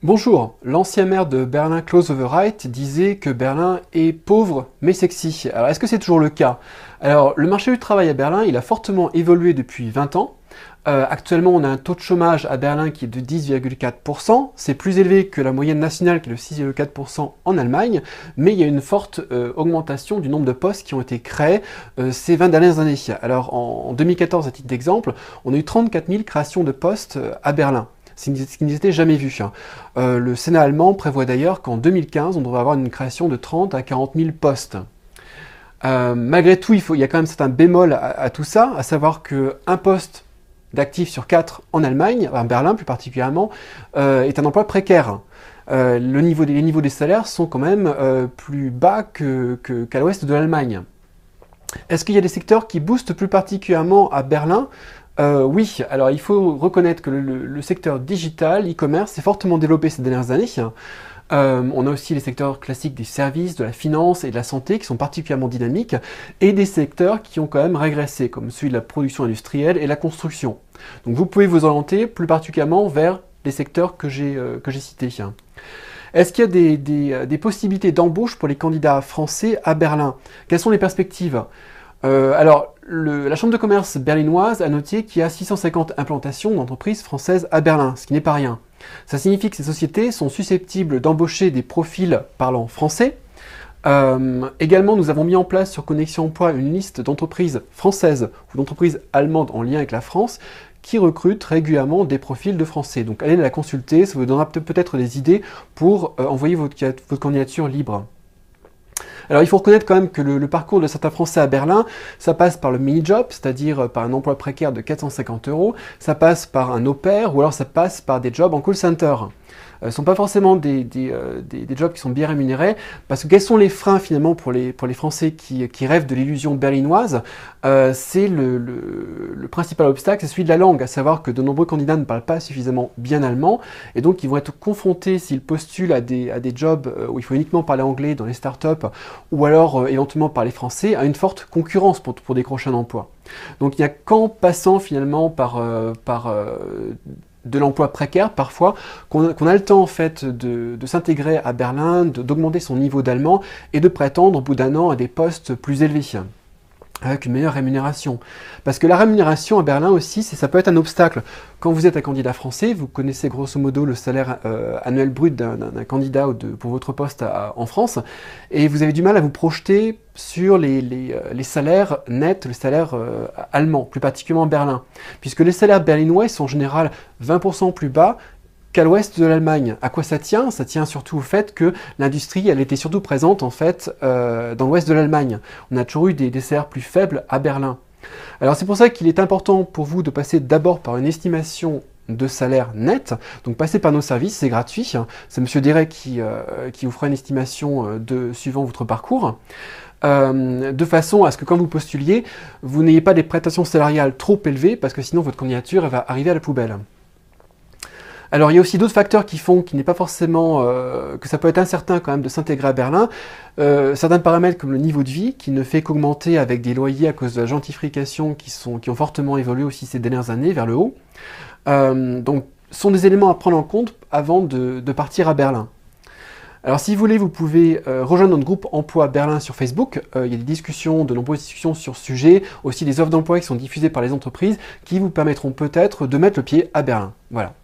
Bonjour, l'ancien maire de Berlin Klaus Wowereit disait que Berlin est pauvre mais sexy. Alors est-ce que c'est toujours le cas? Alors le marché du travail à Berlin, il a fortement évolué depuis 20 ans. Actuellement on a un taux de chômage à Berlin qui est de 10,4%, c'est plus élevé que la moyenne nationale qui est de 6,4% en Allemagne, mais il y a une forte augmentation du nombre de postes qui ont été créés ces 20 dernières années. Alors en 2014, à titre d'exemple, on a eu 34 000 créations de postes à Berlin. Ce qui n'était jamais vu. Le Sénat allemand prévoit d'ailleurs qu'en 2015, on devrait avoir une création de 30 à 40 000 postes. Malgré tout, il y a quand même certains bémols à tout ça, à savoir qu'un poste d'actif sur 4 en Allemagne, à Berlin plus particulièrement, est un emploi précaire. Les niveaux des salaires sont quand même plus bas qu'à l'ouest de l'Allemagne. Est-ce qu'il y a des secteurs qui boostent plus particulièrement à Berlin? Oui, alors il faut reconnaître que le secteur digital, e-commerce, s'est fortement développé ces dernières années. On a aussi les secteurs classiques des services, de la finance et de la santé qui sont particulièrement dynamiques, et des secteurs qui ont quand même régressé, comme celui de la production industrielle et la construction. Donc vous pouvez vous orienter plus particulièrement vers les secteurs que j'ai cités. Est-ce qu'il y a des possibilités d'embauche pour les candidats français à Berlin? Quelles sont les perspectives? La Chambre de commerce berlinoise a noté qu'il y a 650 implantations d'entreprises françaises à Berlin, ce qui n'est pas rien. Ça signifie que ces sociétés sont susceptibles d'embaucher des profils parlant français. Également, nous avons mis en place sur Connexion Emploi une liste d'entreprises françaises ou d'entreprises allemandes en lien avec la France qui recrutent régulièrement des profils de français. Donc allez la consulter, ça vous donnera peut-être des idées pour envoyer votre candidature libre. Alors il faut reconnaître quand même que le parcours de certains Français à Berlin, ça passe par le mini-job, c'est-à-dire par un emploi précaire de 450 €, ça passe par un au pair, ou alors ça passe par des jobs en call center. Ce ne sont pas forcément des jobs qui sont bien rémunérés, parce que quels sont les freins finalement pour les Français qui rêvent de l'illusion berlinoise? C'est le principal obstacle, c'est celui de la langue, à savoir que de nombreux candidats ne parlent pas suffisamment bien allemand, et donc ils vont être confrontés, s'ils postulent à des jobs où il faut uniquement parler anglais dans les startups, ou alors éventuellement parler français, à une forte concurrence pour décrocher un emploi. Donc il n'y a qu'en passant finalement par de l'emploi précaire parfois, qu'on a le temps en fait de s'intégrer à Berlin, d'augmenter son niveau d'allemand et de prétendre au bout d'un an à des postes plus élevés, avec une meilleure rémunération. Parce que la rémunération à Berlin aussi, ça peut être un obstacle. Quand vous êtes un candidat français, vous connaissez grosso modo le salaire annuel brut d'un candidat pour votre poste en France, et vous avez du mal à vous projeter sur les salaires nets, les salaires allemands, plus particulièrement à Berlin. Puisque les salaires berlinois sont en général 20% plus bas qu'à l'ouest de l'Allemagne. À quoi ça tient? Ça tient surtout au fait que l'industrie, elle était surtout présente en fait dans l'ouest de l'Allemagne. On a toujours eu des salaires plus faibles à Berlin. Alors c'est pour ça qu'il est important pour vous de passer d'abord par une estimation de salaire net, donc passez par nos services, c'est gratuit, c'est Monsieur Deret qui vous fera une estimation suivant votre parcours, de façon à ce que quand vous postuliez, vous n'ayez pas des prétentions salariales trop élevées, parce que sinon votre candidature elle va arriver à la poubelle. Alors il y a aussi d'autres facteurs qui font qu'il n'est pas forcément que ça peut être incertain quand même de s'intégrer à Berlin. Certains paramètres comme le niveau de vie qui ne fait qu'augmenter avec des loyers à cause de la gentrification qui ont fortement évolué aussi ces dernières années vers le haut. Donc sont des éléments à prendre en compte avant de partir à Berlin. Alors si vous voulez, vous pouvez rejoindre notre groupe Emploi Berlin sur Facebook. Il y a de nombreuses discussions sur ce sujet, aussi des offres d'emploi qui sont diffusées par les entreprises qui vous permettront peut-être de mettre le pied à Berlin. Voilà.